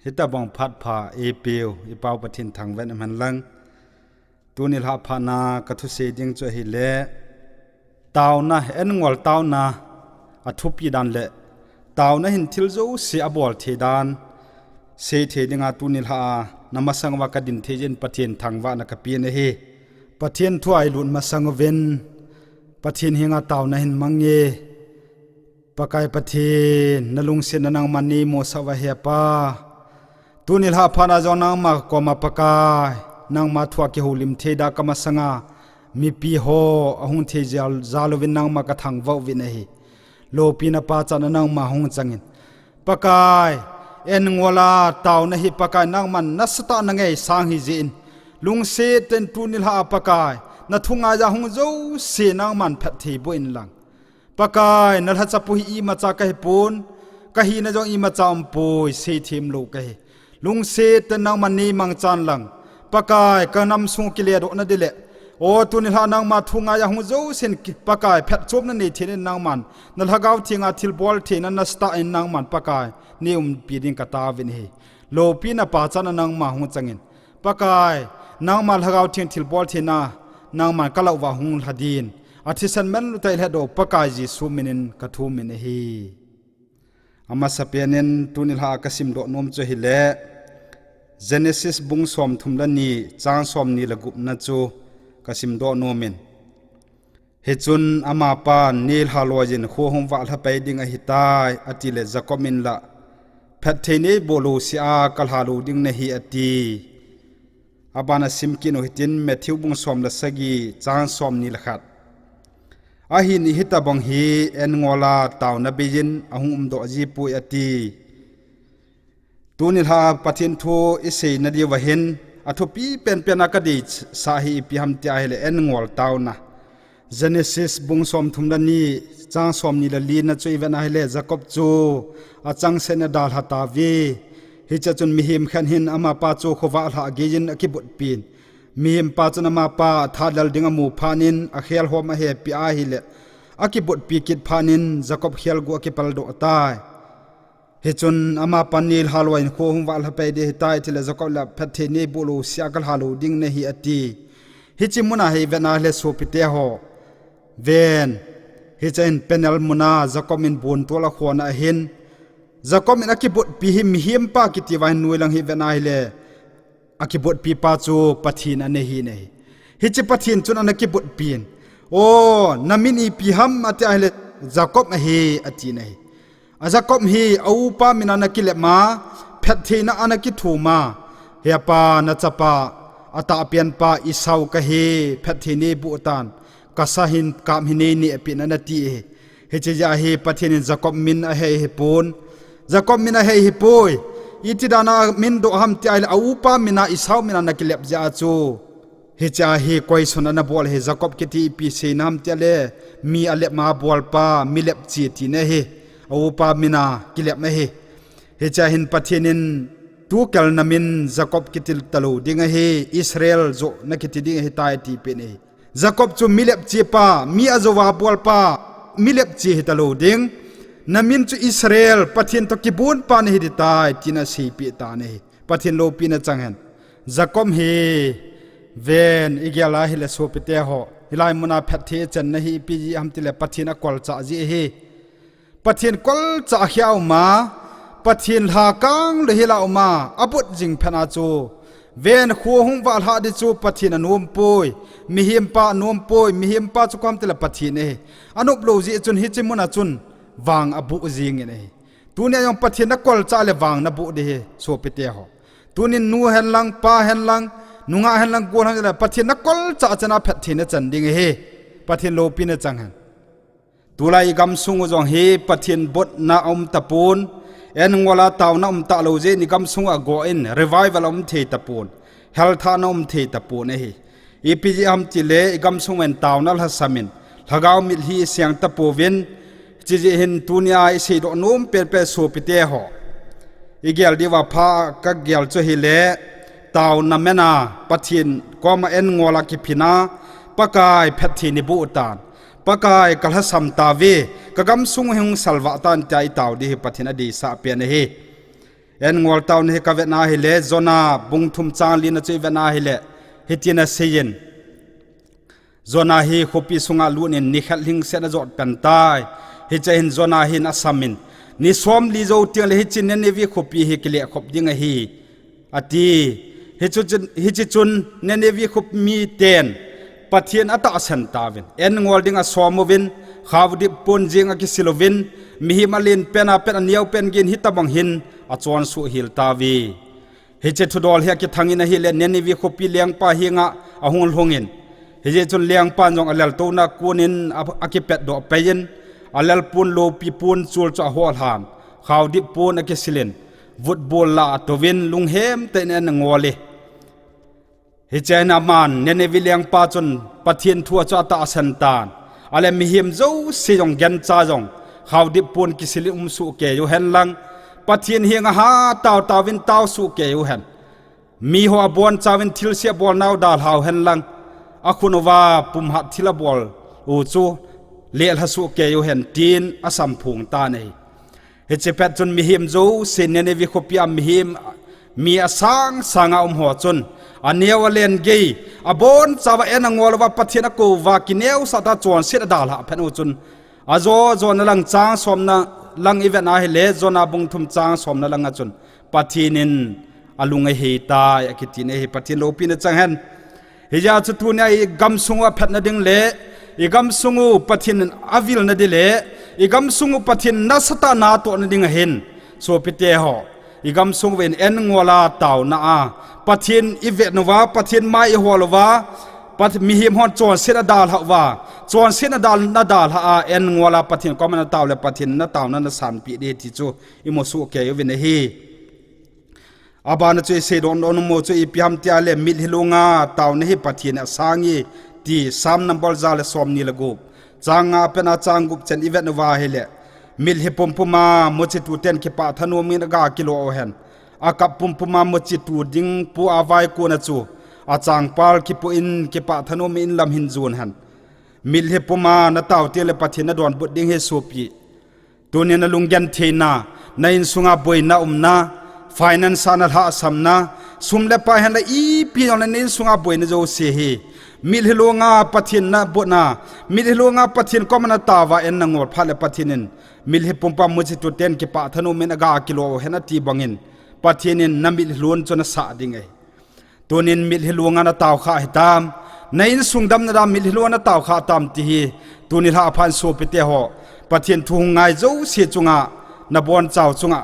hita bang phat pha epil ipau pathin thang ven man lang tuni la phana ka thu se ding cho hi le tauna en ngol tauna athupi dan le tauna hin thil zo se abol the dan se the dinga tuni la namasang wa ka din thejin pathin thangwa na ka pi ne hi pathin thuai lun masang ven pathin hinga tauna hin mangye pakai pathin nalung sin nang mani mo sawa he pa tunil ha phana zonang ma koma pakai nang ma thwa ki holim theda kama sanga mi pi ho ahun the jal zalovin nang ma ka thang vau vin hi lo pina pa chan nang ma hung changin pakai en ngola taw na hi pakai nang man nasata na ngai sang hi jin lung se ten tunil ha pakai na thunga ja hung zo se nang man phat the bo in lang pakai na ha chapu hi ma cha ka hi pun ka hi na jong i ma cha am poi se thim lo ka hi lung se ten nang man ni mang chan lang pakai ka nam sung ki le do na dile o tunil ha nang ma thunga ya hung zo sen pakai phat chop na ni thin nang man na lagaw thinga thil bol the na sta in nang man pakai ni pi ding ka ta vin hi lo pi na pa chan nang ma hung changin pakai nang ma lagaw thin thil bol the na nang man ka law wa hung hadin athisan men lu tai le do pakai ji su minin ka thu min hi ama sapianen tunil ha kasim do nom cho hi le Genesis bung som thumla ni chang som ni lagup na chu kasim do nomin hechun ama pa nil halojin kho hom wa la pai ding a hitai atile jacomin la phathene bolu sia kal halu ding na hi ati abana simkin hitin Matthew bung som la sagi chang som ni la khat a hi ni hita bang hi en ngola taw na bijin ahum do ji pu ati tunil ha pathin thu ise na di wa hen athopi pen pen akadi sahi pi ham tia hele en ngol tauna Genesis bung som thumda ni chang som ni la li na chui ven hele Jacob chu a chang se na dal hata vi hi cha chun mi him khan hin ama pa chu khowa la gejin akibut pin mi him pa chun ama pa thadal dinga mu phanin a khel hom a he pi a hi le akibut pi kit phanin Jacob khel gu akipal do tai hechun ama panil halwain kho hum wal hapai de tai thile Jacob la phathe ne bolo siakal halu ding ne hi ati hichimuna he vena le so pite ho ven hichen penal muna Jacob min bon tola khona hin Jacob min akibot pi him pa kiti wain nuilang hi vena ile akibot pi pa chu pathin ane hi nei hichi pathin chun anakibot pin o namini pi ham ati ile Jacob he ati nei Jacob hi au pa minana kile ma phathina anaki thuma he pa na chapa ata pian pa isau ka he phathini butan kasahin kam hine ni epin anati he cheja he pathin Jacob min a he pon Jacob min a he poi itidana min do ham ti ai au pa mina isau minana kile ja chu he cha he koi sonana bol he Jacob kiti pi se nam tele mi ale ma bol pa mi lep chi ti ne he au pa mina kilep na he cha hin pathinin tu kal namin Jacob kitil talu dinga he Israel zo na kiti ding he tai ti pe ne Jacob chu milep chi pa mi azowa bol pa milep chi he talu ding namin chu Israel pathin to kibun pa ne hi tai tina si pi ta ne pathin lo pi na changhen Jacob he ven igyala hi le so pite ho hilai muna phathe chan na hi pi ji am tile pathina kol cha ji he pathin kol cha hiao ma pathin ha kang le hila ma aput jing phana chu ven khu hung wal ha di chu pathin anom poi mi him pa nom poi mi him pa chu kam tela pathin ne anup lo ji chun hi chimuna chun wang abu jing ne tunia yong pathin na kol cha le wang na bu de so pete ho tunin nu hen lang pa hen lang nunga hen lang ko hang la pathin na kol cha chana pathin na chan ding he pathin lo pin na chang han tulai gam sung jong he pathin bot na tapun en ngola taw na ta lo je ni gam sung a go in revival the tapun health na the tapun he epg am chile gam sung en taw na la samin lagaw mil hi siang tapovin chi hin tunia se do nom pe so pite ho igel diwa pha ka gel cho hi le taw na mena pathin koma en ngola ki phina pakai phathi ni bu tan pakai kalha samtawe kagam sung hung salwa tan tai taw di pathina di sa pe ne he en ngol taun he ka ve na hi le zona bung thum chang lin chei ve na hi le hitina seyen zona hi khopi sunga lunin ni khat ling se na jot pen tai hi che hin zona hin asamin ni som li zo tiang le hi chin ne vi khopi hi kile khop ding hi ati hi chun ne vi khop mi ten pathian ata san tawin en ngol ding a somovin khawdi pon jing a kisilovin mi hi malin pena pen niau pen gin hitabang hin a chon su hil tawi hi che thudol he ki thangin hi le ne vi khopi leng pa hinga a hungul hungin hi je chun leng pa jong alal to na kunin akipet do payin alal pun lo pi pun chul cha hol ham khawdi pun akisilin vut bol la to win lung hem te ne ngole hi chena man ne vi leng pa chun pathian thua cha ta santan ale mi him zo se jong gen cha jong khawdi pun kisili su ke yo hen lang pathian hinga ha taw tawin taw su ke yo hen mi ho bon chawin thil sia bol naw dal haw hen lang akhunova pum hat thila bol u chu lel hasu ke yo hen tin asam phung ta nei he che pet chun mi him zo se ne vi khopia mi him mi asang sanga ho chun aniaw len ge abon chawa enangolwa pathian ko wa kineu sata chon sit dal ha phen u chun azo zon lang chang somna lang event a hele zona bung thum chang somna lang a chun pathinin alunga he ta yakitine he pathin lo pin chang hen heja chu tu ne gam sunga phatna ding le i gam sungu pathin avil na dile i gam sungu pathin na sata na to na ding hen so pite ho i gam sung wen en ngola taw na a pathin ivet nova pathin mai holova pat mi him hon chon sena dal hawa chon sena dal na dal ha en ngola pathin komana taw le pathin na taw na san pi de ti chu imo su ke yo wen hi abana che se don don mo che ipiam tia le mil hilunga taw ne hi pathin asangi ti sam number zal som ni lagu changa pena changup chen event nova hele mil hi pompuma mo che tu ten ke pa thanu min ga kilo hen akap pompuma mo che tu ding pu awai ko na chu achang pal ki pu in ke pa thanu min lam hin zun han mil he puma na taw te le pathina don but ding he sopi tune na lungyan theina na in sunga boina umna finance anal ha samna sumle pa han la i pi on na in sunga boina jo se he mil hilonga pathin na botna mil hilonga pathin komana tawa en na ngor phale pathinin mil he pumpa muji to ten ke pa thanu min aga kilo hena ti bangin pathinin na mil hilon chona sa dingai tonin mil hilunga na taw kha hitam nain sungdam na mil hilunga na taw kha tam ti hi tunil ha phan so pete ho pathin thung ngai zo se chunga na bon chaw chunga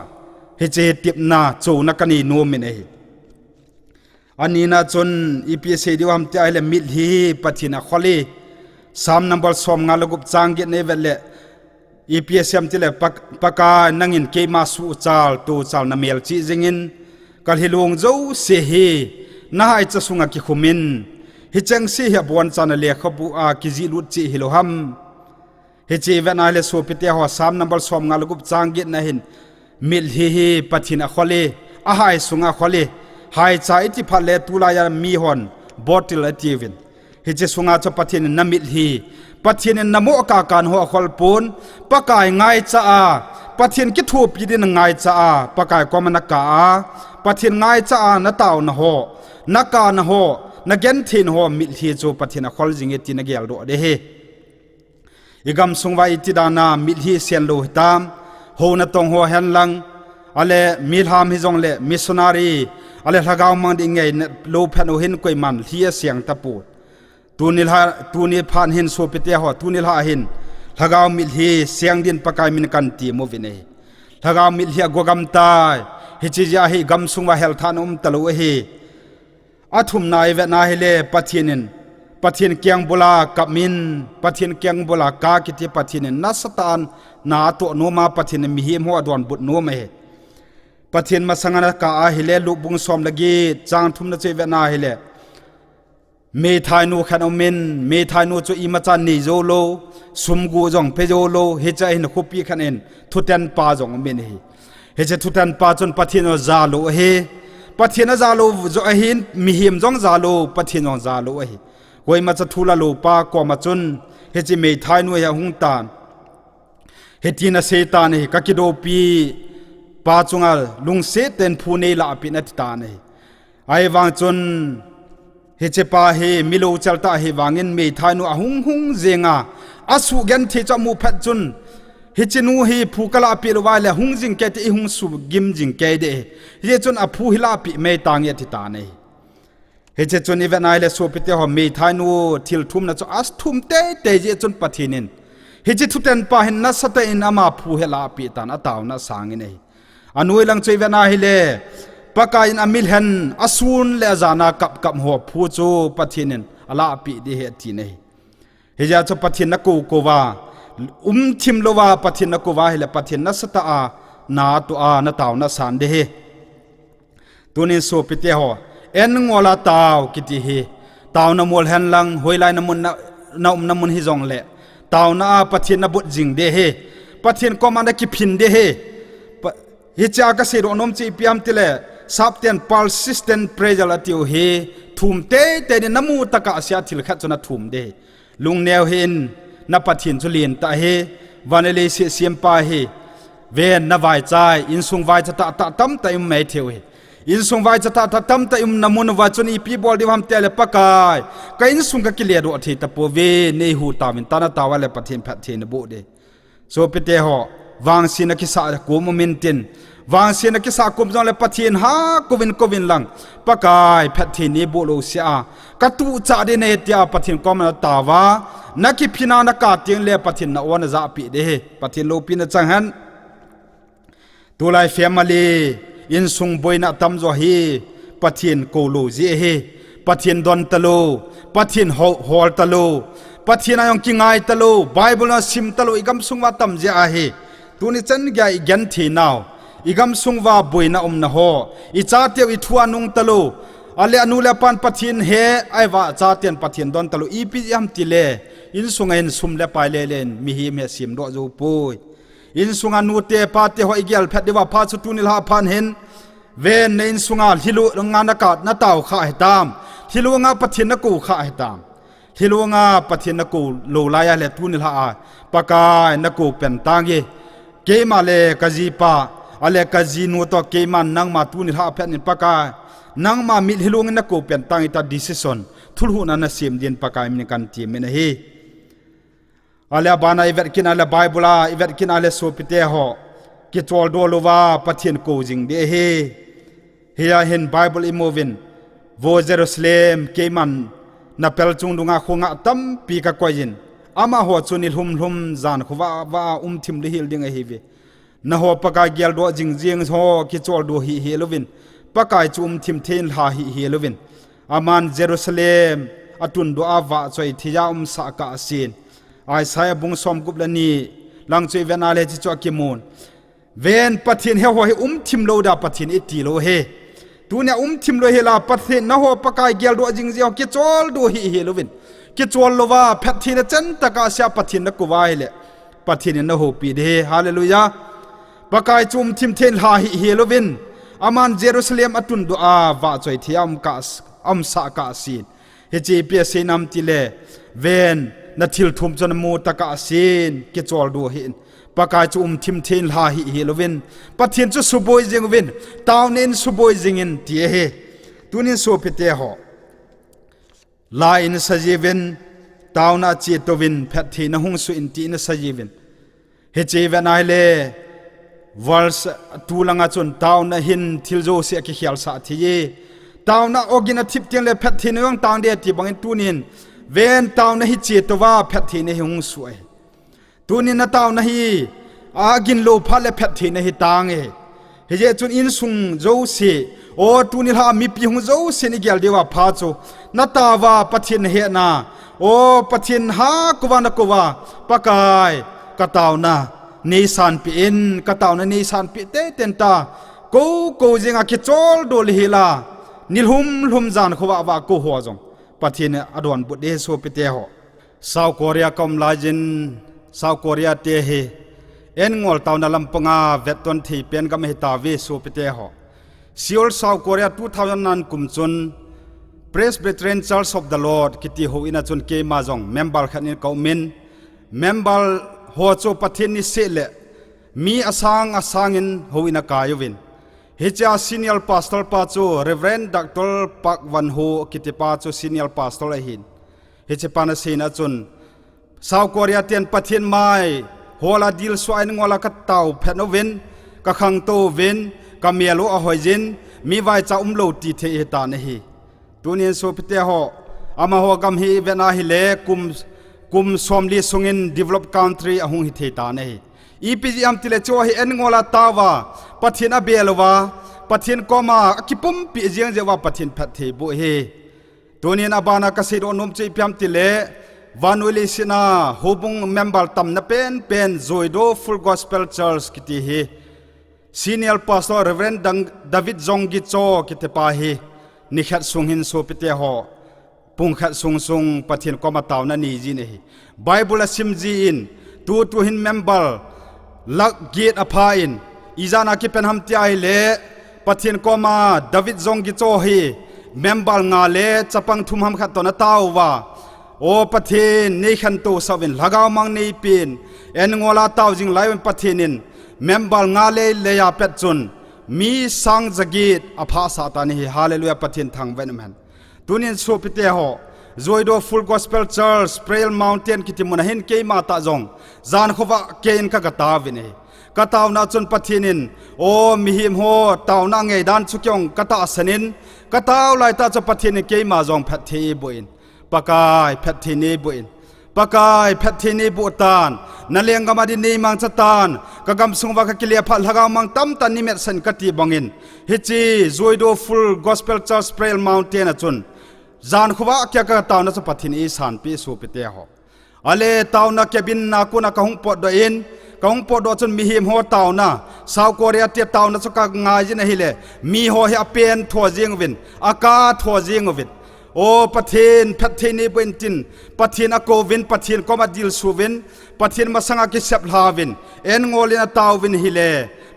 he che tip na chu na kani no min ei anina chon epsa diwam te ai le mil hi pathina kholi sam number som nga lagup changge ne vele epsm tile paka nangin ke ma su chal tu chal na mel chi jingin kal hilung zo se hi na hai cha sunga ki khumin hi chang si ha bon chana le khabu a ki ji lut chi hiloham he che ven ale so pite ho sam number som nga lagup changge na hin mil hi pathina kholi a hai sunga kholi hai chai ti phale tulaya mi hon bottle ativin he che sunga cha pathin namil hi pathin namo ka kan ho khol pun pakai ngai cha a pathin ki thu pi din ngai cha a pakai komana ka a pathin ngai cha a na taw na ho na ka na ho na gen thin ho mil hi chu pathin a khol jing ti na gel do de he igam sungwai ti dana mil hi sen lo hitam ho na tong ho hen lang ale milham hi jong le missionary ale lagaw mang ding ngai lo phano hin koi man hia siang tapu tunil phan hin so pete ho tunil ha hin lagaw mil hi siang din pakai min kan ti mo vine lagaw mil hi gogam tai hi chi ja hi gam sungwa hel than talo hi athum nai ve na hele pathin kyang bola kamin pathin kyang bola ka kiti pathin na satan na to no ma pathin mi hi mo adon but no me pathin masangana ka a hile lubung som lagi chang thum na che ve na hile me thai nu khan omen me thai nu chu imacha ni zo lo sumgu jong pe zo lo he cha hin khopi khan en thuten pa jong men he che thuten pa chon pathin o za lo he pathin a za lo zo a hin mi him jong za lo pathin ong za lo he koi ma cha thula lo pa ko ma chun he che me thai nu ya hung tan he tina setan he ka ki do pi ปาจุงาลุงเสเต็นผู้นี้ละปินัตตานี่ไอวางจนเฮเจปาเฮมิโลจัลตาเฮวางินเมทานุหุงหุงเจงาอสุกันเทจมูพัดจุนเฮเจนูเฮผู้กลาปิลวาเลหุงจิงเกตหุงสุกิมจิงเกเดเฮจนอผู้ฮิลาปิเมตางเยติตานี่เฮเจจนอีเวนไอเลโซปิเตหอเมทานูทิลทุมนะจอัสทุมเตเตเจจนปะทินินเฮเจทุเตนปาเห็นนัสเตอินอามาผู้ฮิลาปิตานอตาวนะสางินอนุลังใจเวนาฮิเลปะกายินอมิลเฮนอสูนเลจานากับหัวผู้จูปะทินินอลาปิดิเฮตินี่เฮเจจะปะทินนักกูวาทิมโลวาปะทินนักวาฮิเลปะทินนัสตานาตัวนาตาวนาสานเดเฮตัวนี้โซปิเตหอเอ็นงวลาตาวกิติเฮตาวนามวลเฮนลังหวยไลนามุนนามุนฮิจงเละตาวนาปะทินนบุตจิงเดเฮปะทินก็มันได้กิพินเดเฮฮิจากสิโรนมจีพิมติเลซับเตียน persistent pressure ติวเฮทุมเตเตนนามูตะกะเสียทิลขัดจนทุมเดลุงแนวเห็นนับปะทินจุลีนตาเฮวันเลเสียมปาเฮเวนนวายใจอินสุงวายจะตะตั้มแต่ไม่เทวอินสุงวายจะตะตั้มแต่นามุนวาจนีปีบอลดิวามเตเลปะกายก็อินสุงก็กิเลสอธิตะปเวเนหูตาวินตานาตาวะเลปะทินแพทินบุเดโซเปเตหอวางสินกิสากุมมินตินวางสินกิสากุมจงเลปะทินฮากุวินลังปะกายแพทินนีบุโลเสียกะตูจาเดเนตยาปะทินก็มันตาวานักพินานักาติงเลปะทินนาวันจะปิเดปะทินโลปินจังหันตัวไลเฟมิลีอินสุงบอยนัตัมโจฮีปะทินโกโลเจเฮปะทินดอนตะโลปะทินฮอลตะโลปะทินayongกิงไอตะโลไบเบิลนะซิมตะโลอีกัมสุงวาตัมเจอาเฮตัวนี้จันกายกันทีนาวอีกัมสุงวาบอยนะนะโฮอีจาเตียวอีทัวนุงตะโลอาเลอนุเลปันปะทินเฮไอวาจาเตียนปะทินดอนตะโลอีปิยัมติเลอินสุงเอ็นซุมเลปายเลนมีฮิเมซิมโดจูปุยอินสุงานูเตปาเตหอยเกลเพดว่าพาสุตุนิลาพันเห็นเวนในอินสุงาฮิลุงานอากาศนาตาวข้าให้ตามฮิลุงาปะทินนกูข้าให้ตามฮิลุงาปะทินนกูโลลายเลตุนิลาปากายนกูเป็นตังเยเกมาเลกจีปาอะไรกจีนูตอเกมันนังมาตุนิลาเพนินปากายนังมามิฮิลุงนกูเป็นตังอิตาดิซิซอนทุลหุนันเสียมเดียนปากายมินกันทีมินเฮอะไรบานาอีเวตกินอะไรไบเบิลาอีเวตกินอะไรโซปิเตหอกิจวัลโดโลวาปะเทียนโกจิงเดเฮเฮียเห็นไบเบิลอิโมวินโวเจรูซาเล็มเกมันนับเปิลจุงดุงอาคงอาตัมปีกะกวยินอามาหัวจุนิลหุมจานขวาทิมลิฮิลดิงเฮวีนะหัวปะกายเกลโดจิงหอกิจวัลโดฮีโลวินปะกายจุทิมเทนลาฮีโลวินอามันเจรูซาเล็มอตุนโดอาวะจอยทิยาสักกะซีนไอสายบุงสมกุบลนีลังจวยเวนาเลจิจวกิมูนเวนปะทินเฮหัวเฮทิมโลดาปะทินอิติโลเฮตัวเนี่ยทิมโลเฮลาปะทินนะหัวปะกายเกลโดจิงเจียวกิจวัลโดฮีโลวินกิจวัลโลวาแพทินจันตะกาเสียปะทินนักวายเลปะทินนะหัวปีเดฮาเลลูยาปะกายจุมทิมเทนลาฮีโลวินอามันเยรูซาเล็มอตุนดูอาวาจอยที่อัมสากาซีนเฮจีเปียเซนัมติเลเวนนัทิลทุมจนมูตะกะซีนกิจวัลดูหินปะกายจุทิมเทนลาฮีโลวินปะทินจุสุบอยจิงวินตาวนินสุบอยจิงอินตีเฮตุนินโซปิเตหอลาอินสจีวินตาวนาจีตวินแพททีนหุงสุอินตีนสจีวินเฮจีเวนไอเลวอลส์ตูลังอาจนตาวนาหินทิลโจเสียกิเขียลสาทีเยตาวนาออกินาทิปเตียงเลแพททีนยังตาวเดียติบังอินตูนินเวนตาวนะฮิจีตัวว่าแพททีนะฮิงสวยตัวนี้นะตาวนะฮิอากินโลพัลเลแพททีนะฮิตางเอเฮเจจุนอินซุงโจเซโอตัวนี้ละมีปีหงโจเซนี่เกลเดียวพาโจนะตาวาปะทินเฮนาโอปะทินฮากวานะกวาปะกายกะตาวนะนิสันปีอินกะตาวนะนิสันปีเตเตนตาโกจิงอะคิโจลโดลิฮิลานิลหุมจานขวาวาโกหัวจงปะทินอดวนบุตรเดโซปิเตหอซาวโคเรียกอมลาจินซาวโคเรียเตเฮเอ็นงอลตาวนาลัมปงาเวตตอนที่เป็นกำเฮตาเวโซปิเตหอซิโอลซาวโคเรีย2000นั้นกุมจุน Presbyterian Church of the Lord กิติโฮอินาจุนเกมาจงเมมเบอร์ขันนินเกามินเมมเบอร์หัวโจปะทินนิเสเล มีอสางอินโฮวินากายวินเฮจ่าซีเนียร์พาสตอร์ปาจูเรเวรนดักตอร์ปักวันโฮกิติปาจูซีเนียร์พาสตอร์หินเฮจปานาซีนาจุนซาวโคเรียเตียนปะเทียนไม้โฮลาดิลสวายนงวลากัตเตาเพนโนวินกะขังโตวินกะเมียโลอหอยจินมีไว้จะโลตีเทเอตาเนฮีตัวนี้สุพิเตหออามาหัวกำฮีเวนาฮิเลกุมสมลีสุงิน develop country อหงฮิเทตาเนฮีEPGM ติเลจัวฮีเอ็นงวลาตาวาปะเทียนอเบลวาปะเทียนกอมากิปุมปีเจียงเจว่าปะเทียนพัดเทบุเฮตัวนี้นาบานากสิโดนุมจีพิมติเลวานุลิสินาฮูบุงเมมเบอร์ตัมนเป็นจอยโดฟูลกอสเปลเชิร์สกิติเฮซีเนียร์พาสตอร์เรเวนดังดาวิดจงกิโจกิเตปาเฮนิขัดสุงหินโซปิเตหอปุงขัดสุงปะเทียนกอมาตาวนันีจีเนฮีไบเบิลซิมจีอินตูหินเมมเบอร์ลักเกียรอภาอินอีจานาคิเป็นฮัมติไอเลปะเทียนกอมาดาวิดจงกิโจเฮเมมเบอร์งาเลจะปังทุมฮัมขัดตอนตาวว่าโอปะเทนนี่ขันโตสวินลากาวมังนี่ปีนเอ็นงอลาตาวจิงไลวันปะเทนินเมมเบอร์งาเลเลียเป็ดจุนมีสังจกีดอภาสาตานี่ฮาเลลูยาปะเทนทางเวนมันตุนินโซปิเตหอจอยโดฟูลกอสเปลเชิร์สเปรลมาวน์เทนกิติมุนเห็นเกยมาตาจงจานขวะเกยนกะกะตาวินกะตาวนาจุนปะเทนินโอมิหิมโฮตาวนาไงดันสุกยงกะตาสนินกะตาวไลตาจะปะเทนินเกยมาจงพัดเทบุอินปากายเพชรที่นี่บุญปากายเพชรที่นี่บุตานนั่นเลี้ยงกำมาดินีมังสตานกำกำสุงวักกิเลพัลหกามังตั้มตันนิเมตสันกติบังอินฮิจีจอยโดฟูลกอสเปลเชิร์สเปรลมาวน์เทนจุนจานขวะเกี่ยกตาวนัสปัทินีสันปีสูปิเตหออเลตาวนักบินนักุนักหงปอดดอินกหงปอดดจุนมีหิมหัวตาวนาซาวโคเรียเตียตาวนัสกักงายจินฮิเลมีหัวเฮียเปียนทัวจิงวินอากาทัวจิงวินโอปะเทนพัทเทนีเบนตินปะเทนอโกวินปะเทนกอมาดิลสูวินปะเทนมาสังกิเซบลาวินเอ็นงอลินาตาววินฮิเล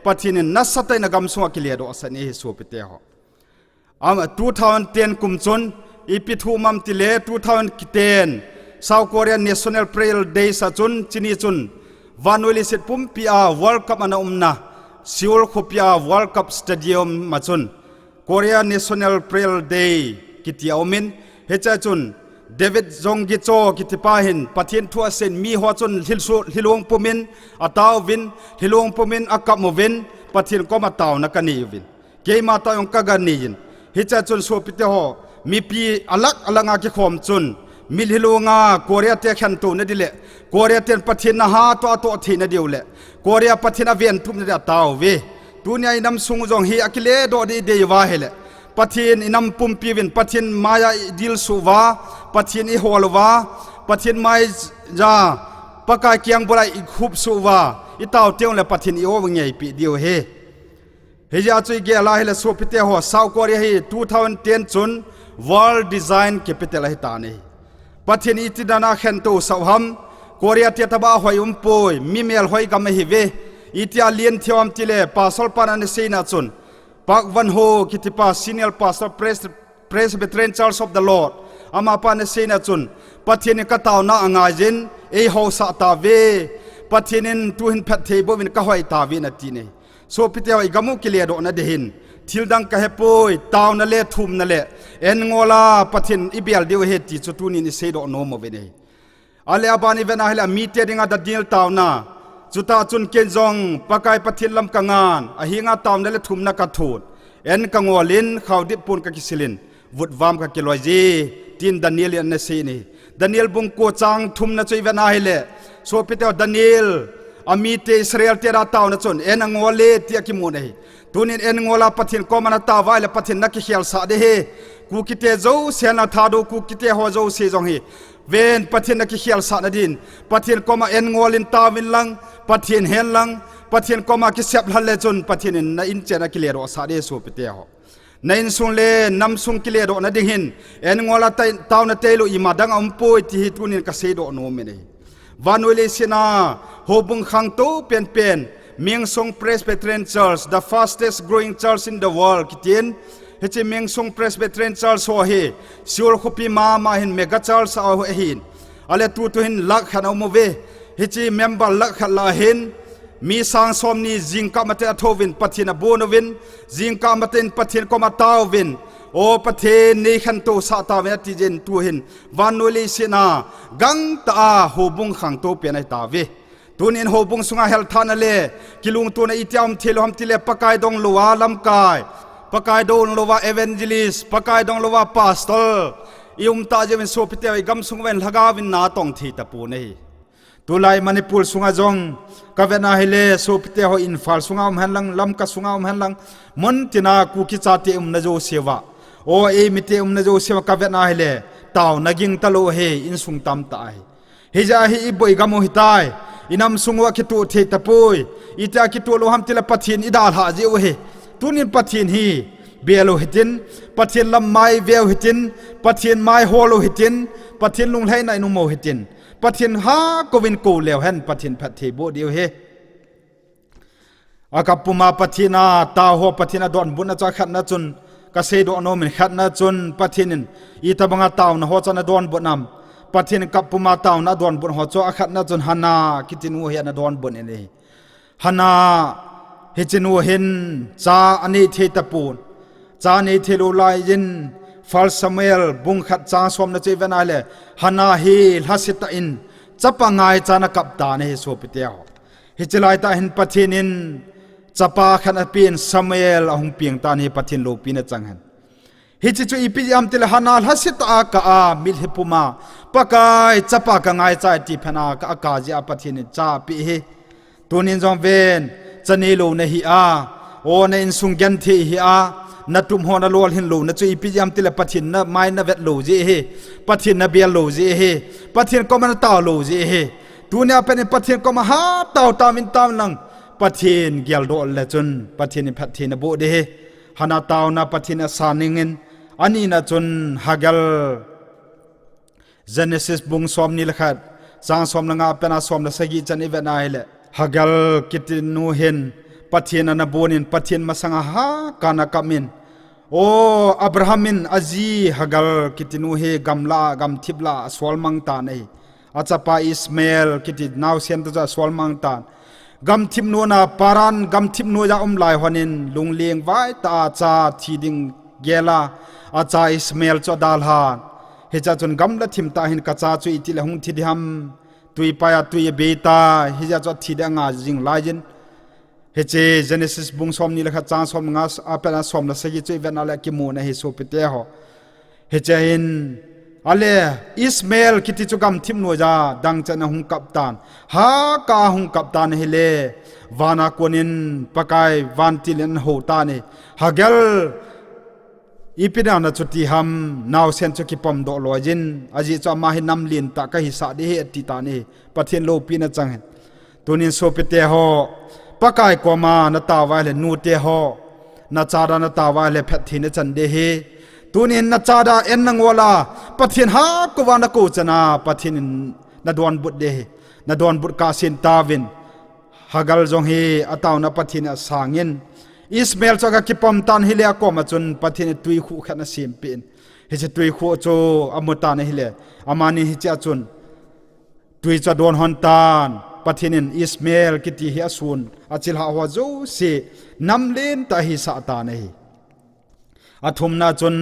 ปะเทนนัสสตัยนกำสวกิเลโดสันเอสูปิเตหอ2010กุมจนอีพิทูมัมติเล2010ซาวโคเรียนเนชั่นแนลเพรลเดย์สัจุนจินีจุนวานุลิสิตปุ่มพิอาเวิลด์คัพมานาซิโอลคุพิอาเวิลด์คัพสเตเดียมมาจุนโคเรียนเนชั่นแนลเพรลเดย์กิติอามินเฮจจุนเดวิดจงกิโจกิติปาหินปะเทียนทัวเซนมีหัวจุนฮิลวงปุมินอาตาววินฮิลวงปุมินอากับมวินปะเทียนก็มาตาวนักนีวินเกยมาตาวยงกะกันนียินเฮจจุนโซปิเตหอมีปีอลังอากิขอมจุนมิลฮิลวงาโคเรียเตขันตูนดิเลโคเรียเตนปะเทียนนาฮาตัวทีนดิวเลโคเรียปะเทียนเวียนทุมนดิตาวเวตุนยนำสุงจงฮีอกิเลโดดีเดยวาเฮเลปะเทียนอินำปุ่มปีวินปะเทียนมายาดิลสุวาปะเทียนอิฮอลวาปะเทียนไมจาปะกายเกียงบุไรอิคุบสุวาอิตาวเตียงเลปะเทียนอิโอวงใหญ่ปีเดียวเฮเฮียจุยเกลาเฮเลสุพิเตหัวซาวโคเรียเฮ2010จุน World Design Capital เฮตานีปะเทียนอิติดานาเข็นตูสาวหัมโคเรียเตียตบะหอยปุยมีเมลหอยกัมเฮเวอิติอาเลียนเทียมติเลปาสอลปานันเซนาจุนปักวันโฮกิติปาซีเนียร์พาสตอร์Presbyterian Church of the Lord อามาปานเซนจุนปะเทียนกะตาวนาองาจินเอโฮสะตาเวปะเทียนตุหินพัดเทบวินกะหอยตาเวนะตีเนโซปิเตวอิกามุกิเลโดนะเดหินทิลดังกะเฮปุยตาวนะเลทุมนะเลเอ็นงอลาปะเทียนอิเบลเดียวเฮติจุตุนินเซโดโนโมเวเนอาเลอาบานิเวนะเฮลามีเตดิงาดดิลตาวนาจุตาจุนเกนจงปะกายปะเทียนลำกังานอหิงาตาวนะเลทุมนะกะทูดเอ็นกังวลินข่าวดิปุนกะกิสิลินวุดวามกะกิลอยจีตินดานิเอลอันเนซีนีดานิเอลบุงโกจังทุมนะจุยเวนาเฮเลโซปิเตวดานิเอลอามีเตอิสราเอลเตระตาวนะจุนเอ็นงวเลเตียกิมุนเฮตุนินเอ็นงวลาปะทินกอมันตาวายเลปะทินนักเขียลสะเดเฮกูกิเตโจเซนาทาดูกูกิเตฮอโจเซจงเฮเวนปะทินนักเขียลสะนะดินปะทินกอมาเอ็นงวลินตาวินลังปะทินเฮนลังปะเทียนก็มาคิดเสียบฮัลเลจนปะเทียนในอินเจนักกิเลโรสาเดสูปิเตหอในอินสุงเลนำสุงกิเลโรนัดดิ่งเอ็นงอลาตาวนาเตลุอิมาดังอัมปุยที่ตุนินกษโดโนเมเนวานุเลสินาโฮบุงขังโตเปียนเมียงซง Presbyterian Church the fastest growing church in the world กิเตียนเฮจิเมียงซง Presbyterian Church โฮเฮซิโอลคุปีมาหินเมกะ Church เอาเฮหินอะไรตูหินลักขันเอาโมเวเฮจิเมมเบอร์ลักขันลาหิน มีสางสมนี้จิงกามาเตอโทวินปะทินบูนวินจิงกามาเตนปะทินก็มาตาววินโอปะเทนี้ขันโตสาตาเวติเจนตัวหินวันนุลิสินากังตาหูบุงขังโตเปียนไอตาเวตัวนี้หูบุงสุงาเฮลทานเลกิลุงตัวนี้อิติอมเทลมติเลปะกายดงลัวลำกายปะกายดงลัวเอเวนเจลิสปะกายดงลัวพาสตอร์อิอุมตาเจวินโซปิเตวิกัมสุงเวนลากาวินนาตองทีตะปูนี้ตัวไลมันปูลสุงาจงกาเวนาเฮเลโซปิเตหอินฟาลสุงาหันลังลำกะสุงาหันลังมันตินากูกิจาตินโจเสวะโอเอมิเตนโจเสวะกาเวนาเฮเลตาวนักิงตะโลเฮอินสุงตามตายเฮจาฮิอิบอยกามุฮิตายอินามสุงวะคิตุเทตะปุยอิตาคิตุโลหัมติละปัทินอิดาลหาจิโอเฮตุนินปัทินฮีเบลโลหิตินปัทินลำไม้เวลหิตินปัทินไม้โฮโลหิตินปัทินลุงไลในนุโมหิตินปัทินฮากวินกูเลวเห็นปัทินพัทเทโบเดียวเฮอากับปุมาปัทินาตาหัวปัทินาดอนบุญจะขัดนะจุนกษตรโนมินขัดนะจุนปัทินินอีตาบังตาวนะหัวจะนะดอนบุญนำปัทินกับปุมาตาวนะดอนบุญหัวจะขัดนะจุนฮานาคิตินูเฮียนะดอนบุญเองฮานาเฮจินูเห็นจาอันนี้เทตปูนจานี้เทโลไลยินฟาลซามูเอลบุงขัดจางสวมนะเจเวนาเลฮานาฮีลฮัสิตาอินจับปังไงจานะกับตาเนฮิโซปิเตียวเฮจิไลตาเห็นปัทินินจับปาขันอปีนซามูเอลอาหงเปียงตาเนปัทินโลปีนจังหันเฮจิจูอีปิยามติลฮานาลฮัสิตาอากามิลฮิปุมาปะกายจับปากงไงใจติพนากะอากาจิอาปัทินจาปิเฮตัวนินจอมเวนจันเนโลเนฮิอาโอเนอินสุงเกนเทฮิอานัตุมฮอนาโลลหินโลนัจุอีปิยามติลปัทินนะไม้นะเวทโลเจเฮปัทินนะเบียโลเจเฮปัทินก็มันตาโลเจเฮตัวเนี้ยเป็นปัทินก็มาหาตาวตามินตามลังปัทินเกลโดเลจุนปัทินปัทินโบเดเฮฮานาตาวนาปัทินสานิงินอันนี้นะจุนฮากลเจเนซิสบุงสอมนี่ละขัดจางสอมละงาเป็นอาสอมละสกิจันอีเวนไอเลฮากลกิตินูเห็นปัทินนะโบนินปัทินมาสังหากานาคามินโออับราฮัมินอาจีฮักลกิตินูเฮกัมลากัมทิบลาสวลมังตานเออาจจะไปอิสเมลกิตินาวเซนตุจะสวลมังตานกัมทิมนูนาปารันกัมทิมนูจะลายหันินลุงเลียงไว้ตาจาทีดิงเกลาอาจจะอิสเมลจอดาลฮานเฮจะจนกัมละทิมตาหินกระจาจุอิติเลหงทิดิฮัมตุยปายตุยเบตาเฮจะจอทีดังอาจิงลายจินเฮเจเจเนซิสบุงสอมนี่ละขัดจางสอมงาอาเป็นสอมละสกิจุยเวนอะไรกิมูนะเฮโซปิเตหอเฮเจอินอะไรอิสเมลคิติจุกัมทิมนัวจาดังจะนะหุงกัปตันฮากาหุงกัปตันเฮเลวานาโกนินปะกายวันติเลนโหตานีฮาเกลอีปินานะจุติฮัมนาวเซนจุกิปอมโดลอจินอาจิจอมาหินำลินตะกะฮิสาดิเฮติตานีปะเทนโลปีนะจังตุนินโซปิเตหอปะกายกวมานาตาวาเลนูเตหอนาจารานาตาวาเลเพทินจันเดเฮตุนินนาจาดาเอ็นนังวลาปะทินฮากวานากูจนาปะทินนาดวนบุตเดนาดวนบุตกาสินตาวินฮากลจงเฮอตาวนาปะทินสางินอิสเมลจักกิปอมตันฮิเลอโกมาจุนปะทินตุยคู่ขันสิมปินเฮจตุยคู่โจอมุตานฮิเลอามานิฮิจจุนตุยจะดวนฮอนตานปะทินินอิสเมลกิติฮิอาซุนอาจิลฮาวาโจเซนัมเลนตาฮิสาตาเนฮิอาทุมนาจุน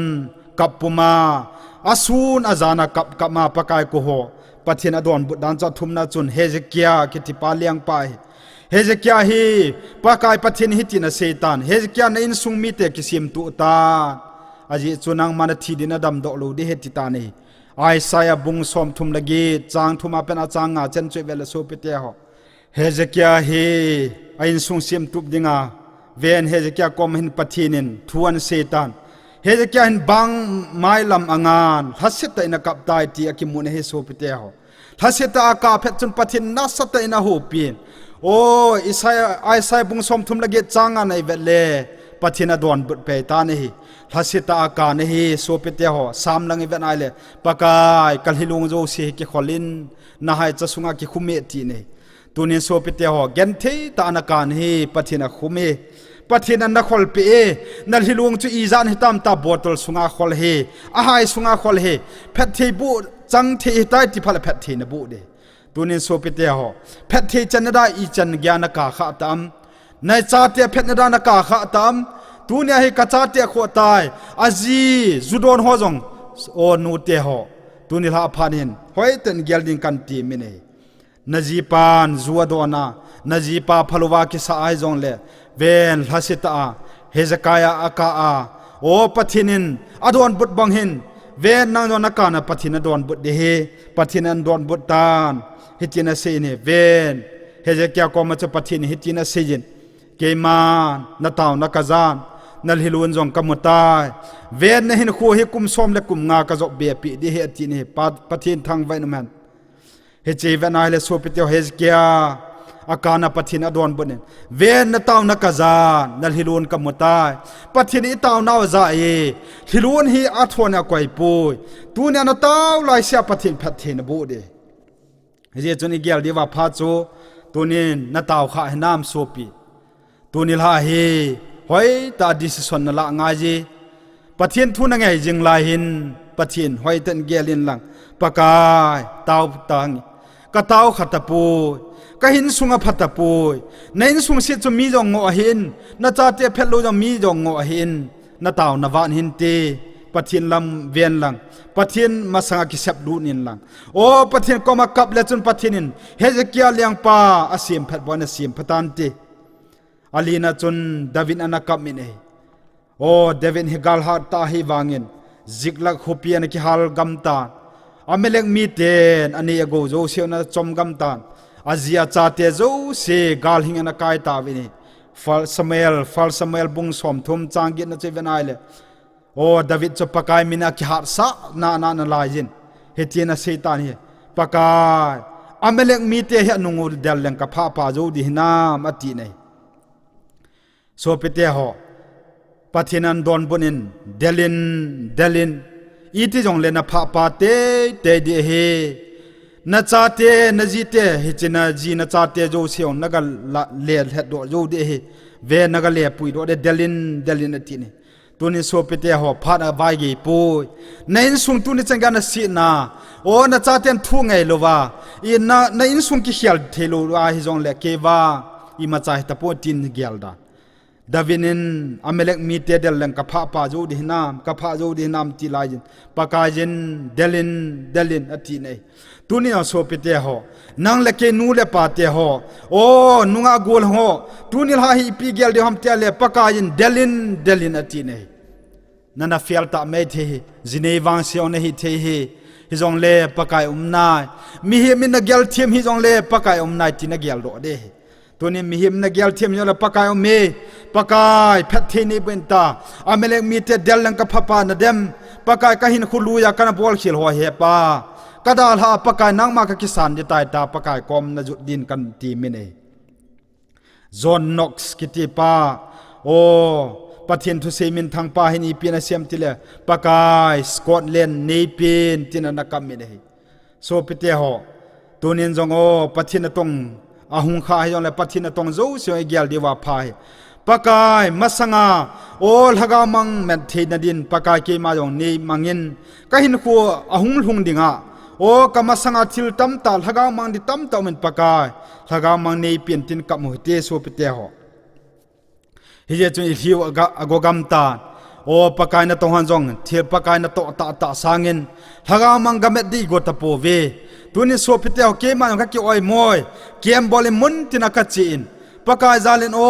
กับปุมาอาซุนอาจานากับมาปะกายกุโฮปะทินอดอนบุดานจะทุมนาจุนเฮเจกียกิติปาเลียงไปเฮเจกียฮีปะกายปะทินฮิตินาเซตันเฮเจกียนอินซุงมิเตกิซิมตุตาอาจิจุนังมันทีดินาดัมดอลูดิเฮติตาเนฮิไอซายบุงสมทุมละกีจางทุมาเป็นอาจางอาเจนช่วยเวลาโซปิเตหอเฮเจกียฮีไอินซุงซิมตุบดิงาเวนเฮเจกียกอมหินปะทินินทวนเซตันเฮเจกียหินบังไม้ลำองานทัศตอินกับตายที่อากิมุนเฮโซปิเตหอทัศตอากาเพชรจุนปะทินนัสตอินหูปีนโอ้ไอซายบุงสมทุมละกีจางอันไอเวลเลปะทินอดวนบุตเปตานีทัศตอากาเนฮีโซปิเตหอสามลังอีเวนไอเลปะกายกัลฮิลุงโจเซกิขลินนาให้จะสุงากิคุเมตีเนตุนินโซปิเตหอเกนเทตานาการฮีปะทินาคุเมปะทินันนักขลเปนัลฮิลุงจูอีจานฮิตามตาบอตลสุงาขลเฮอาให้สุงาขลเฮเพทเทบุจ จังเทใต้ที่พละแพทเทนบุเดตัวนี้โซเปเตหอแพทเทจันได้อีจันญาณกาขะตามในชาเตแพทนดานกาขะตามตัวนี้ให้กระชาเตขวตายอาจีจุดอนหัวจงโอนูเตหอตัวนี้ละพานินหอยเต็นเกลดินกันตีมิเนนจีปานจัวโดนานจีปาพลวากิสายจงเลเวนลาสิตาเฮซกายาอากาอาโอปทินินอดอนบุตบังหินเวนนางจงนักการปทินอดอนบุตเดเฮปทินันดอนบุตตานฮิตินาเซเนเวนเฮซกยากอมาจะปทินฮิตินาเซจินเกมานนาตาวนักจานนัลฮิลุนจงกมุตายเวนนหินคูฮิกุมสมเลกุมงากะจบเบียปีดิเฮตินเฮปทินทางไว้นมันเฮจีเวนไอเลโซปิเตโอเฮซเกียอาการนับปฏินอดอนบุญเวนนตาวนักจานนัลฮิลุนกมุตายปฏินอิตาวนาวใจฮิลุนฮีอัทวนากวยปุยตูเนนตาวลายเสียปฏินพัฒนบุเดเฮจีจุนิเกียลดีว่าพาโจตูนี้นตาวข้าให้น้ำโซปีตูนี้ละเฮหอยตาดิสสนละงาจีปฏินทุนไงจึงลายหินปฏินหอยเต็นเกลินหลังปากายตาวตังกะตาวขัดตะปูกะหินสุงพัดตะปูในหินสุงสิจะมีจงงอหินนาจาเตเพลโลจะมีจงงอหินนาตาวนวานหินเตปฏินลำเวียนหลังปฏินมาสังกิเสบดูนินหลังโอ้ปฏินก็มากับเลจุนปฏินินเฮเจเกียเลียงปาอาเซียมเพลบอนอาเซียมพตันเตอาลีนาจุนดาวินอนาคับมินเอโอ้ดาวินฮิกาลฮาตาฮิวางินจิกลักฮุปียนกิฮัลกัมตาอเมเลกมีเตนอันนี้โกโจเซียนจอมกัมตานอาเซียชาเตโจเซกาลหิงนักไกตาวินีฟัลสมัยบุงสมทุมจางกินนัจเวนไอเลโอ้ดาวิดจะปากายมินาคิฮาร์ซะนาลายจินเฮตียนเซตานีปากายอเมเลกมีเตเฮนุงูเดลเลงกับพาปาโจดิหนามอติเนโซเปเตหอปฏินันดอนบุนินเดลินอีที่จงเลนพาปาเตดีเฮนาจาเตนจีเตฮิจินาจีนาจาเตโจเซียนนักเลดเฮดโดโจดีเฮเวนักเลปุยโดเดลินตินีตัวนี้โซเปเตหอพาดาวายกีปุยในอินสุงตัวนี้จังกันสีนาโอ้นาจาเตนทุ่งไงโลวาอีนาในอินสุงกิเขียลเทโลวาฮิจงเลเกวาอีมาจ่ายตะโพตินเกียลดาดาวินินอเมเลกมีเตเดลเลงกับพาปาโจดินามกับพาโจดินามติลาจินปากาจินเดลินอติเนตัวนี้เอาโซเปเตหอนางเล็กนูเลปาเตหอโอ้นุงอากูลหอตัวนี้ลาฮิปีเกลเดียวหมเตเลปากาจินเดลินอติเนนันน่ะเฟียลตาเมเทจิเนวังเซียวเนฮิเทฮิฮิจงเลปากายนายมีเฮมินเกลเทียมฮิจงเลปากายนายตินเกลโดเดตัวนี้มีหิมนักเกลเทียมยอละปากายอเมปากายเพชรเทนีเบนตาอเมเลกมีเตเดลลังกับพปานาเดมปากายกะหินคุลูยากันบอลเขียวหัวเฮปากระดาลหาปากายนังมากกิสานจะตายตาปากายกอมนจุดดินกันตีมินเอจอนน็อกส์กิติปาโอปะเทียนทุเซมินทางปาหินีปีนาเซียมติเลปากายสกอตแลนด์เนปินตินันนักมินเอโซปิเตหอตัวนี้จงโอปะเทียนตงอาหุงข้าให้ยองเลยปัทินตงโจเสียเกียลดีว่าพายปากายมาสังอาโอลฮกามังเมทเทนดินปากายเกมาจงนี่มังอินก็หินขัวอาหุงลุงดิงาโอกามาสังอาทิลตั้มตาลฮกามังดิตั้มตามันปากายฮกามังนี่เปลี่ยนตินกับมุเตโซปิเตหอฮิเจจุนอิทิวอากกัมตาโอปากายนตงฮันจงเทียปากายนโตตาสางินฮกามังกาเมดีกตะโปเวตัวนี้โซพิเตอเกมันก็เกี่ยวไอ้มวยเกมบอลมุนตินักจีนปากายซาลินโอ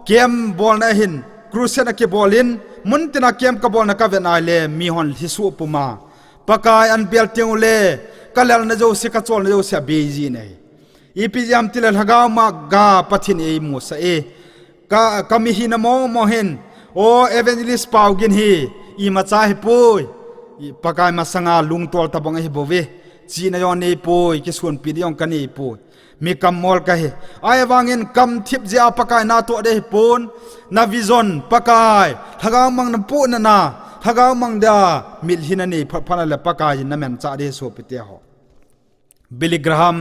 เกมบอลนะหินครูเซนักบอลินมุนตินักเกมกับบอลนักเวนไอเลมีฮอนทิสุปุมาปากายอันเบลเตียงเลกัลเลนโจสิกาโจนโจเสียเบจีเนอีพีจามติเลหกามากาปทินเอมุสเอกามิฮินโมเห็นโอเอเวนจิลิสปาวกินฮีอีมาจ่ายปุยปากายมาสังอาลุงตัวตะบงไอโบเวจีนายอนนี่ปุยกิส่วนปีเดียงกันนี่ปุยมีคำมอลกันไอ้วางเงินคำทิพย์จะปากายนาตัวเดห์ปูนนาวิซอนปากายถ้าเรามังนปูนน่ะถ้าเรามังเดามิลฮินันนี่พันอะไรปากายนั่นมันจะได้สูบเตียวบิลลี่กราฮัม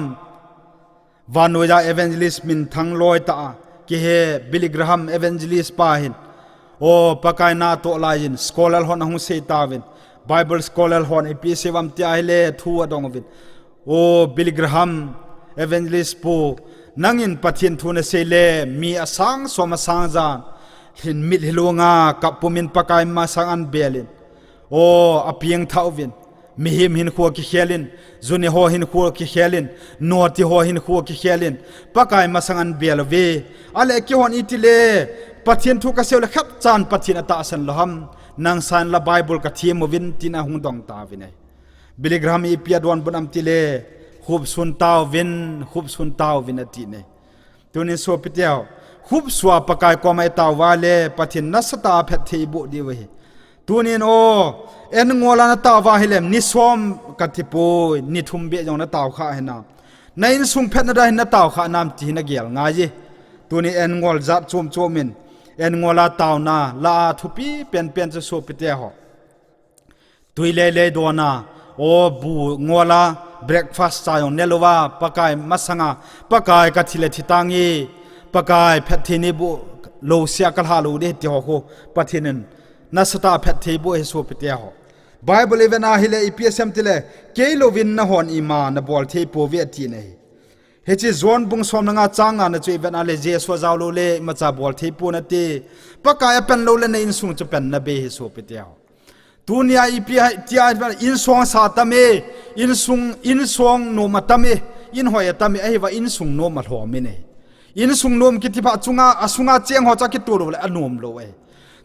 วานวยาเอเวนเจลิสมินทั้งลอยตากิเฮบิลลี่กราฮัมเอเวนเจลิสปาหินโอ้ปากายนาตัวลายินสกอลล์ฮอนหุ่งเซตาวิน Bible scholar hon ipi sevam ti ai le thu adong vin o Billy Graham evangelist po nangin pathin thu na se le mi asang soma sang jan hin mit hilunga kapumin pakai ma sang an belin o apieng thawin mi him hin khuwa ki khelin zuni ho hin khuwa ki khelin noti ho hin khuwa ki khelin pakai ma sang an belwe ale ki hon itile pathin thu ka seule khat chan pathin ata san loham nang san la Bible ka thiem win tina hung dong ta vinai Billy Graham ipia don bunam tile khub sun taw win ati ne tunin so pitel khub swa pakai ko mai taw wale pathin nasata phet thei bo di we tunin o en ngola na taw wa hilem ni som katipo ni thumbe jong na taw kha hena nain sung phet na da hin na taw kha nam ti na gel nga ji tuni en ngol zat chom en ngola taw na la thupi pen che so pite ho tuile le do na o bu ngola breakfast chayong nelowa pakai masanga pakai ka thile thitangi pakai phathini bu lo sia kal halu de ti ho ko pathinen nasata phathi bu he so pite ho Bible even a hile ipsm tile keilovin na hon ima na bol the po ve ti nei hechi zon bung som nga changa na chui even ale je so zawlo le macha bol the po na ti pakai pen lo le na in sung chu pen na be he so pite ho dunia ipi tia in song sa tame in song no matame in hoya tame ai wa in sung no ma tho me ne in sung nom kiti pha chunga asunga cheng ho cha ki tu lo le anom lo e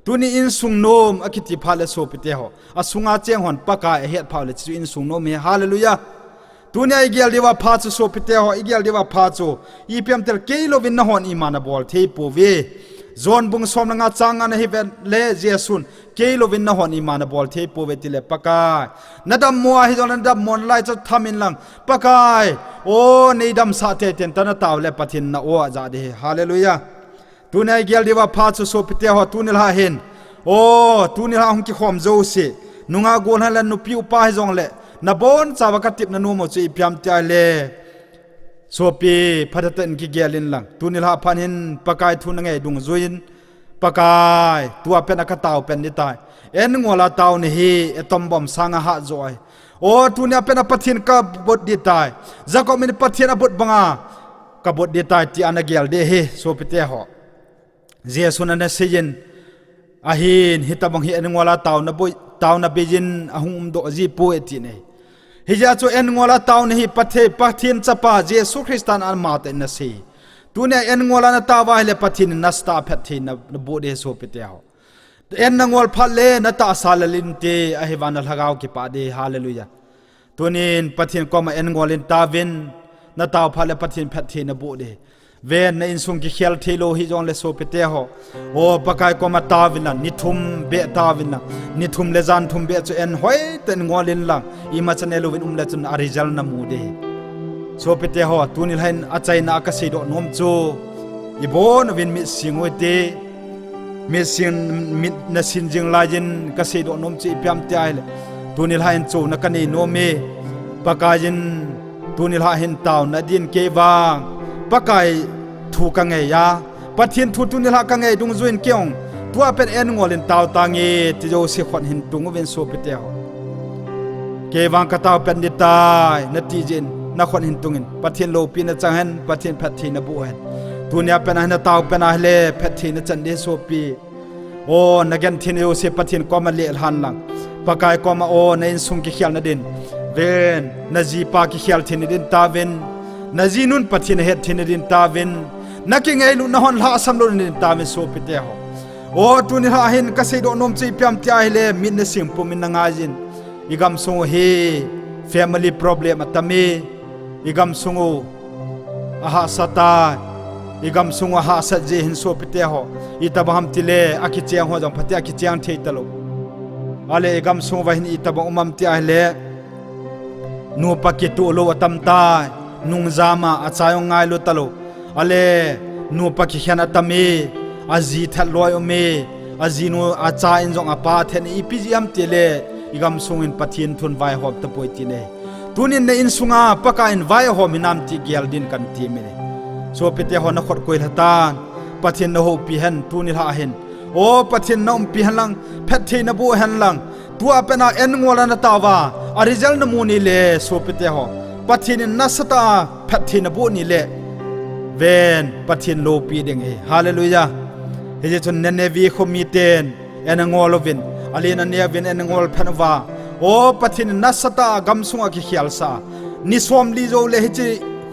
tuni in sung nom akiti pha le so pite ho asunga cheng hon paka e het pha le chu in sung nom he hallelujah dunia igel dewa pha chu so pite ho igel dewa pha chu ipm tel keilo win na hon imana bol the po ve zon bung som nga changa na hiven le jesun keilo win na hon imana bol the po vetile pakai nadam mo hi zon nadam mon lai cha thamin lang pakai o neidam sa te ten tan taw le pathin na o za de hallelujah tunai gel dewa pha chu so pite ho tunil ha hen o tunil ha hung ki khom zo se nunga gon halan nu piu pa hi zong le na bon chawa ka tip na nu mo chu ipyam ta le sopi phadaten ki gelin lang tunil ha phanin pakai thun ngai dung zuin pakai tua pen ka taw pen ni tai en ngola taw ni hi etom bom sanga ha joy o tunia pen pathin ka bot di tai zako min pathin abot banga ka bot di tai ti anagel de he sopi te ho jesun na sejen ahin hitabang hi en ngola taw na bejin ahum do ji po eti nei hija chu en ngola taw ni pathin chapa jesu christian an ma te na si tunia en ngola na tawa le pathin nasta pathin na bode so pete ho en na ngol phale na ta salalin te ahiwan lhagaw ki pa de hallelujah tunin pathin ko ma en ngolin tawin na taw phale pathin pathin na bode ven na insung ki khel thelo hi jong le so pete ho o pakai ko ma tawin na nithum be tawin na nithum le jan thum be chu en hoi ten ngolin lang ima chanelo win le chun arijal na mu de so pete ho tunil hain achai na ka sei do nom chu ibon win mi singote mi sin mit na sin jing lajin ka sei do nom chi pyam ti ai tunil hain chu na ka nei no me pakajin tunil ha hin taw na din ke wang pakai thu ka nge ya pathin thu tunil ha ka nge dung zuin keong tua pen en ngolin taw tangi ti jo se khon hin tung wen so pete ho ke wang ka taw pen di tai na ti jin na khon hin tungin pathin lo pi na changhen pathin phathi na bu hen tunia pen na taw pen a le phathi na chan de so pi o nagan thin yo se pathin ko ma le han lang pakai ko ma o na in sung ki khial na din ven na ji pa ki khial thin din ta ven na ji nun pathin het thin din ta ven na ki ngai lu na hon la sam lo din ta ven so pi te ho o tuni ha hin ka se do nom chi pyam ti ai le min na sim pu min na nga jin igam sung he family problem atame igam sungu aha sata igam sungu aha sa je hin so pite ho itabam tile akichiang ho jang phati akichiang thei talo ale igam sungu wa hin itabam umam ti ai le nu pakitu lo atam ta nung zama achayong ngai lo talo ale nu pakhi khana tame azi thal loi ome azinu acha in jong apa then ipgm tile igam sungin pathin thun vai hop ta poiti ne tunin ne in sunga paka in vai ho minam ti gel din kan ti me so pete ho na khot koi hatan pathin no ho pi hen tunil ha hen o pathin nom pi hanlang phet the na bu hen lang ตัวเป็นเอ็นงวลนัตาวาอริจัลนมูนิเลโซเปเตหอปะทินนัสตาแพทินบุนิเลเวนปะทินโลปีเดงเอฮาเลลูยาเฮเจชนเนเนวีคอมีเตนเอ็นงวลวินอลีนันเนียวินเอ็นงวลเพนวาโอปะทินนัสตากำสุงอกิเขียลซานิสวมลีโจเลเฮเจ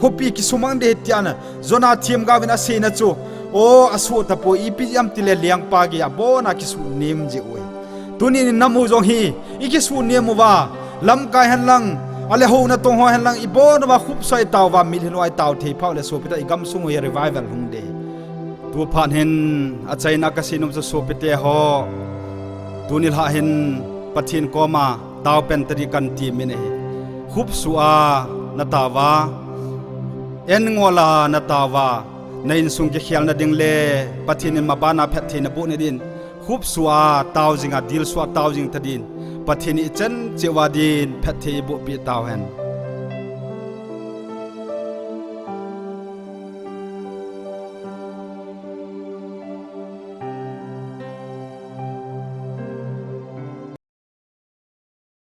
คอปีกิสุมังเดติยานจนาทีมกาวินอาเซนจูโออสุตะโปอีปิยัมติเลเลียงปากิยาโบนากิสุนิมจิโอยตุนีนามูจงฮีอีกิสุนิมวาลำกายหันลังอะไรหูนัตงหันลังอีโบนว่าคุบใส่เตาว่ามิลินไว้เตาเทพาเลโซปิตาอีกัมซุงเฮรีไวเวลฮุงเดตัวผ่านเห็นอาจารย์นักสินุมจะโซปิเตหอตัวนิลาเห็นปะทินโกมาเตาเป็นตรีกันทีมินเอคุบสัวนตาวาเอ็นงวลานตาวาในอินสุงเขียลนาดิงเลปะทินมาบานาเพทินบุนดินคุบสัวเตาจิงาดิลสัวเตาจิงตดินปะทินอิจันเจวาดินเพทิบุปีเตาเห็น